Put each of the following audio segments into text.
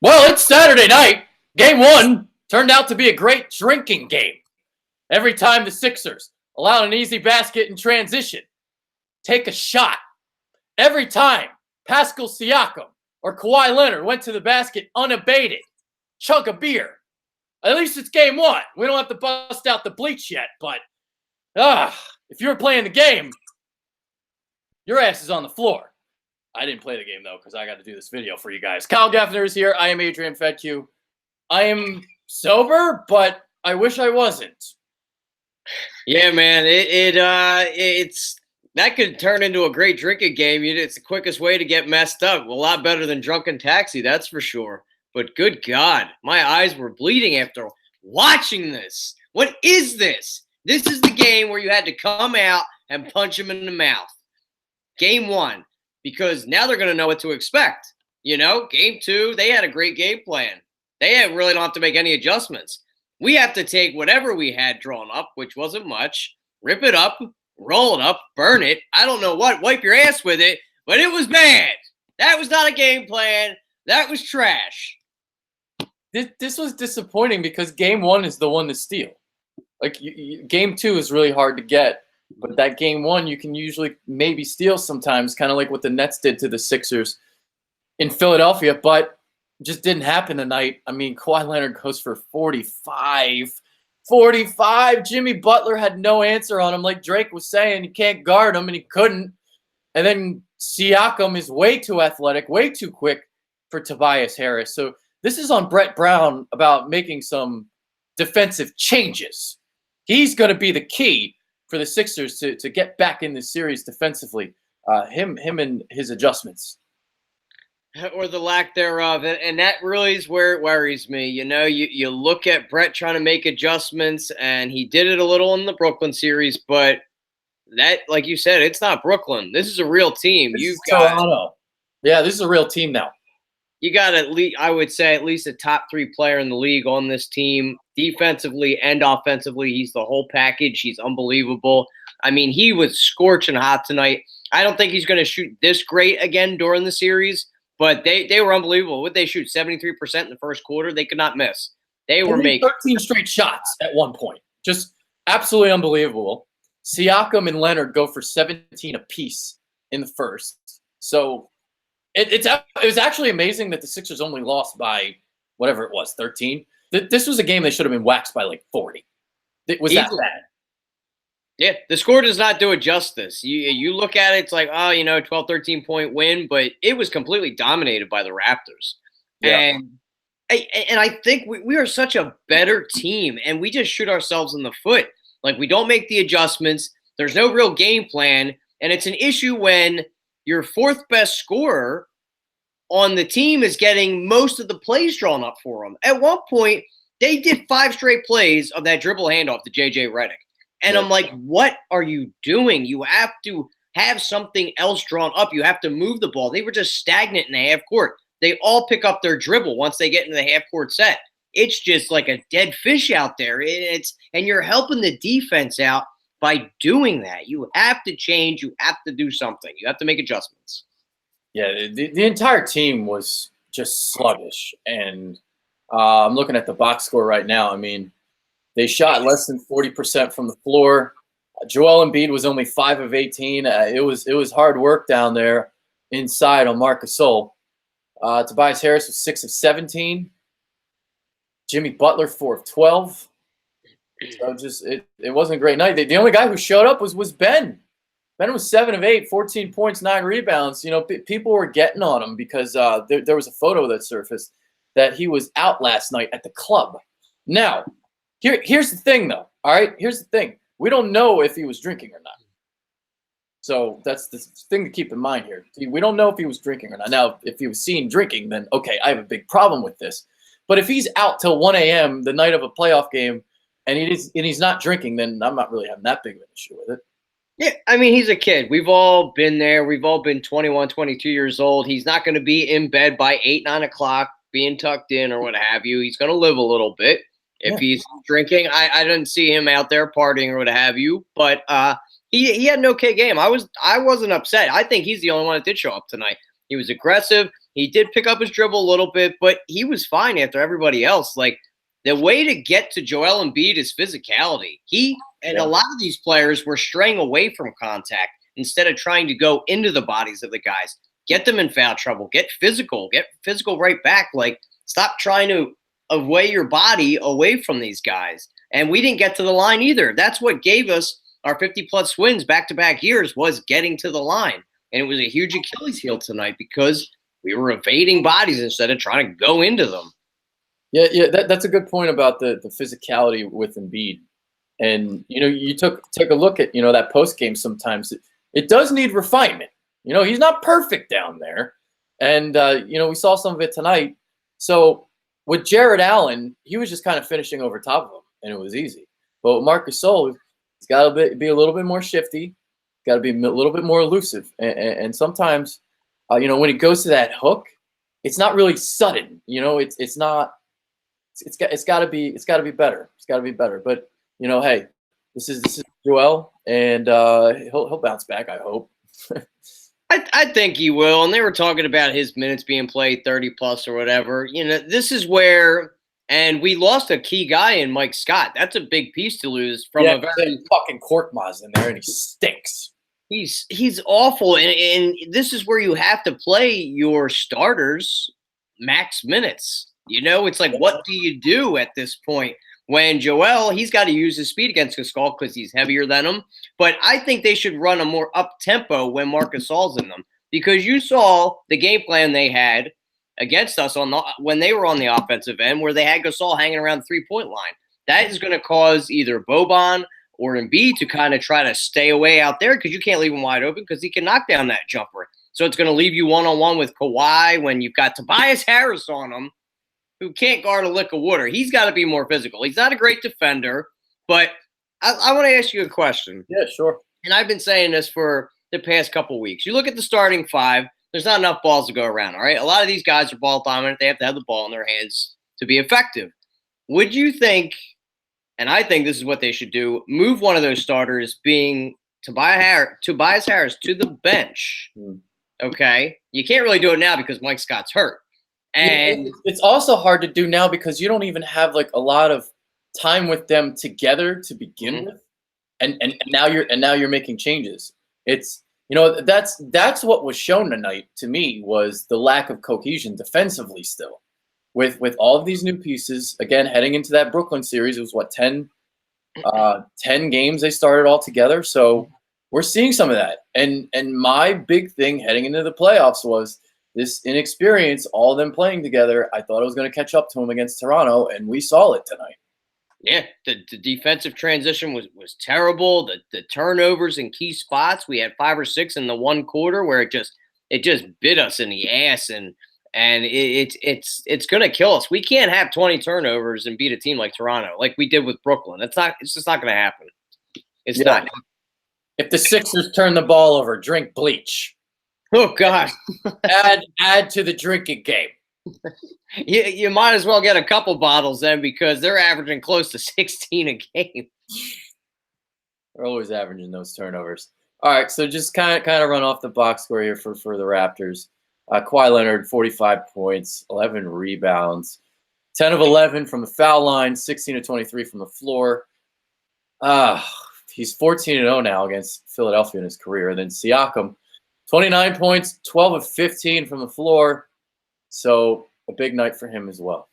Well, it's Saturday night. Game one turned out to be a great drinking game. Every time the Sixers allowed an easy basket in transition, take a shot. Every time Pascal Siakam or Kawhi Leonard went to the basket unabated, chug a beer. At least it's game one. We don't have to bust out the bleach yet, but if you were playing the game, your ass is on the floor. I didn't play the game, though, because I got to do this video for you guys. Kyle Gaffner is here. I am Adrian Fedque. I am sober, but I wish I wasn't. Yeah, man. It's that could turn into a great drinking game. It's the quickest way to get messed up. A lot better than drunken taxi, that's for sure. But good God, my eyes were bleeding after watching this. What is this? This is the game where you had to come out and punch him in the mouth. Game one. Because now they're going to know what to expect. You know, game two, they had a great game plan. They really don't have to make any adjustments. We have to take whatever we had drawn up, which wasn't much, rip it up, roll it up, burn it. I don't know what, wipe your ass with it, but it was bad. That was not a game plan. That was trash. This was disappointing because game one is the one to steal. Like, game two is really hard to get. But that game one, you can usually maybe steal sometimes, kind of like what the Nets did to the Sixers in Philadelphia, but just didn't happen tonight. I mean, Kawhi Leonard goes for 45. 45! Jimmy Butler had no answer on him. Like Drake was saying, you can't guard him, and he couldn't. And then Siakam is way too athletic, way too quick for Tobias Harris. So this is on Brett Brown about making some defensive changes. He's going to be the key for the Sixers to get back in this series defensively, him and his adjustments. Or the lack thereof. And that really is where it worries me. You know, you look at Brett trying to make adjustments, and he did it a little in the Brooklyn series, but that, like you said, it's not Brooklyn. This is a real team. You've got Toronto. Yeah, this is a real team now. You got at least, I would say, at least a top three player in the league on this team, defensively and offensively. He's the whole package. He's unbelievable. I mean, he was scorching hot tonight. I don't think he's going to shoot this great again during the series, but they were unbelievable. Would they shoot 73% in the first quarter? They could not miss. They were making 13 straight shots at one point. Just absolutely unbelievable. Siakam and Leonard go for 17 apiece in the first. So it was actually amazing that the Sixers only lost by whatever it was, 13. This was a game they should have been waxed by like 40. It was that bad. Yeah, the score does not do it justice. You look at it, it's like, 12, 13-point win, but it was completely dominated by the Raptors. Yeah. And I think we are such a better team, and we just shoot ourselves in the foot. Like, we don't make the adjustments. There's no real game plan, and it's an issue when your fourth best scorer on the team is getting most of the plays drawn up for them. At one point, they did 5 straight plays of that dribble handoff to J.J. Redick. And yeah. I'm like, what are you doing? You have to have something else drawn up. You have to move the ball. They were just stagnant in the half court. They all pick up their dribble once they get into the half court set. It's just like a dead fish out there. And you're helping the defense out by doing that. You have to change. You have to do something. You have to make adjustments. Yeah, the entire team was just sluggish. And I'm looking at the box score right now. I mean, they shot less than 40% from the floor. Joel Embiid was only 5 of 18. It was hard work down there inside on Marc Gasol. Tobias Harris was 6 of 17. Jimmy Butler 4 of 12. So just it wasn't a great night. The only guy who showed up was Ben. Ben was 7 of 8, 14 points, 9 rebounds. You know, people were getting on him because there was a photo that surfaced that he was out last night at the club. Now, here's the thing, though. All right, here's the thing. We don't know if he was drinking or not. So that's the thing to keep in mind here. We don't know if he was drinking or not. Now, if he was seen drinking, then okay, I have a big problem with this. But if he's out till 1 a.m. the night of a playoff game and he's not drinking, then I'm not really having that big of an issue with it. Yeah, I mean, he's a kid. We've all been there. We've all been 21, 22 years old. He's not going to be in bed by 8, 9 o'clock, being tucked in or what have you. He's going to live a little bit. If he's drinking, I didn't see him out there partying or what have you. But he had an okay game. I wasn't upset. I think he's the only one that did show up tonight. He was aggressive. He did pick up his dribble a little bit, but he was fine after everybody else. Like, the way to get to Joel Embiid is physicality. A lot of these players were straying away from contact instead of trying to go into the bodies of the guys. Get them in foul trouble. Get physical right back. Like, stop trying to away your body away from these guys. And we didn't get to the line either. That's what gave us our 50-plus wins back-to-back years, was getting to the line. And it was a huge Achilles heel tonight because we were evading bodies instead of trying to go into them. Yeah, that's a good point about the physicality with Embiid. And, you take a look at, that post game sometimes. It does need refinement. He's not perfect down there. And, we saw some of it tonight. So with Jared Allen, he was just kind of finishing over top of him, and it was easy. But with Marc Gasol, he's got to be a little bit more shifty, got to be a little bit more elusive. And sometimes, when it goes to that hook, it's not really sudden. It's not. It's got to be better. It's got to be better. But hey, this is Joel, and he'll bounce back, I hope. I think he will. And they were talking about his minutes being played 30+ or whatever. This is where, and we lost a key guy in Mike Scott. That's a big piece to lose from a very fucking Korkmaz in there, and he stinks. He's awful, and this is where you have to play your starters max minutes. It's like, what do you do at this point? When Joel, he's got to use his speed against Gasol because he's heavier than him. But I think they should run a more up-tempo when Marc Gasol's in them, because you saw the game plan they had against us when they were on the offensive end, where they had Gasol hanging around the three-point line. That is going to cause either Boban or Embiid to kind of try to stay away out there, because you can't leave him wide open because he can knock down that jumper. So it's going to leave you one-on-one with Kawhi when you've got Tobias Harris on him, who can't guard a lick of water. He's got to be more physical. He's not a great defender, but I want to ask you a question. Yeah, sure. And I've been saying this for the past couple weeks. You look at the starting five, there's not enough balls to go around, all right? A lot of these guys are ball dominant. They have to have the ball in their hands to be effective. Would you think, and I think this is what they should do, move one of those starters, being Tobias Harris, to the bench, okay? You can't really do it now because Mike Scott's hurt. And it's also hard to do now because you don't even have like a lot of time with them together to begin with, and now you're making changes. It's that's what was shown tonight to me, was the lack of cohesion defensively still, with all of these new pieces. Again, heading into that Brooklyn series, it was what 10 games they started all together. So we're seeing some of that. And my big thing heading into the playoffs was this inexperience, all of them playing together. I thought it was going to catch up to them against Toronto, and we saw it tonight. Yeah, the defensive transition was terrible. The turnovers in key spots, we had 5 or 6 in the one quarter where it just bit us in the ass, and it's going to kill us. We can't have 20 turnovers and beat a team like Toronto, like we did with Brooklyn. It's just not going to happen. It's not. If the Sixers turn the ball over, drink bleach. Oh God! add to the drinking game. You might as well get a couple bottles then, because they're averaging close to 16 a game. They're always averaging those turnovers. All right, so just kind of run off the box score here for the Raptors. Kawhi Leonard, 45 points, 11 rebounds, 10 of 11 from the foul line, 16 of 23 from the floor. He's 14-0 now against Philadelphia in his career. And then Siakam, 29 points, 12 of 15 from the floor. So a big night for him as well.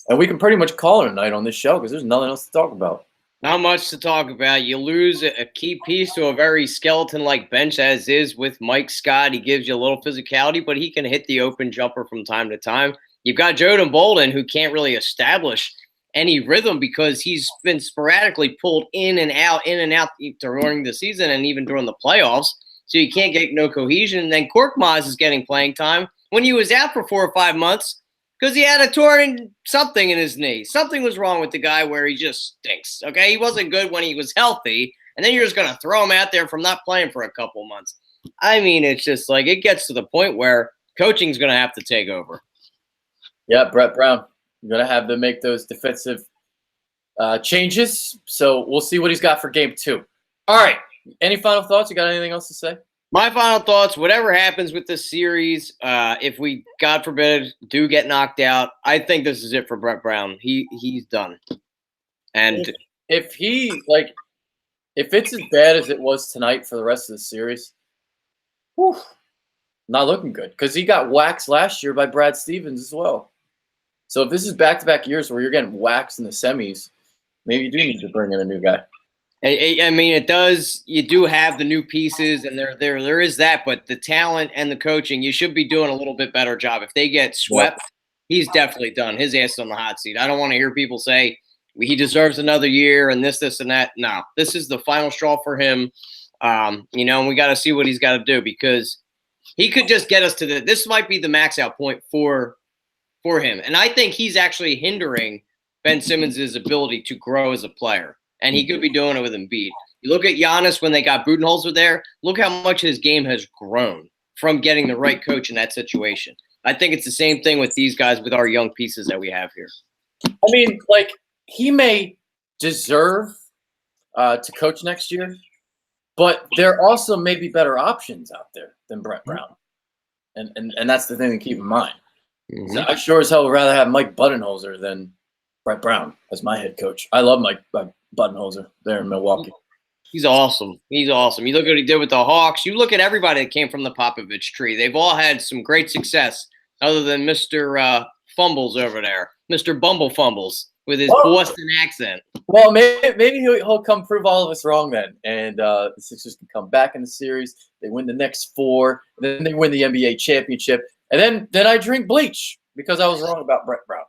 And we can pretty much call it a night on this show because there's nothing else to talk about. Not much to talk about. You lose a key piece to a very skeleton-like bench, as is with Mike Scott. He gives you a little physicality, but he can hit the open jumper from time to time. You've got Jordan Bolden, who can't really establish any rhythm because he's been sporadically pulled in and out during the season and even during the playoffs. So you can't get no cohesion. And then Korkmaz is getting playing time when he was out for 4 or 5 months because he had a torn something in his knee. Something was wrong with the guy where he just stinks, okay? He wasn't good when he was healthy, and then you're just going to throw him out there from not playing for a couple months. I mean, it's just like it gets to the point where coaching's going to have to take over. Yeah, Brett Brown. You're going to have to make those defensive changes. So we'll see what he's got for game 2. All right. Any final thoughts? You got anything else to say? My final thoughts, whatever happens with this series, if we, God forbid, do get knocked out, I think this is it for Brett Brown. He's done. And if it's as bad as it was tonight for the rest of the series, whew, not looking good. Because he got waxed last year by Brad Stevens as well. So if this is back-to-back years where you're getting waxed in the semis, maybe you do need to bring in a new guy. I mean, it does. You do have the new pieces, and there is that. But the talent and the coaching, you should be doing a little bit better job. If they get swept, he's definitely done. His ass is on the hot seat. I don't want to hear people say he deserves another year and this, and that. No, this is the final straw for him. And we got to see what he's got to do because he could just get us to the. This might be the max out point for him, and I think he's actually hindering Ben Simmons' ability to grow as a player. And he could be doing it with Embiid. You look at Giannis when they got Budenholzer there. Look how much his game has grown from getting the right coach in that situation. I think it's the same thing with these guys with our young pieces that we have here. I mean, he may deserve to coach next year, but there also may be better options out there than Brett Brown. And that's the thing to keep in mind. Mm-hmm. So I sure as hell would rather have Mike Budenholzer than Brett Brown as my head coach. I love Mike Budenholzer there in Milwaukee. He's awesome. He's awesome. You look at what he did with the Hawks. You look at everybody that came from the Popovich tree. They've all had some great success other than Mr. Fumbles over there, Mr. Bumble Fumbles with his Boston accent. Well, maybe he'll come prove all of us wrong then, and the Sixers can come back in the series. They win the next 4, then they win the NBA championship, and then I drink bleach because I was wrong about Brett Brown.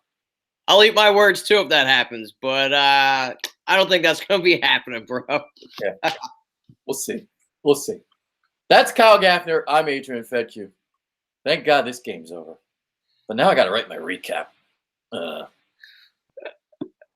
I'll eat my words too if that happens, but I don't think that's going to be happening, bro. Yeah. We'll see. We'll see. That's Kyle Gaffner. I'm Adrian Fedke. Thank God this game's over. But now I got to write my recap.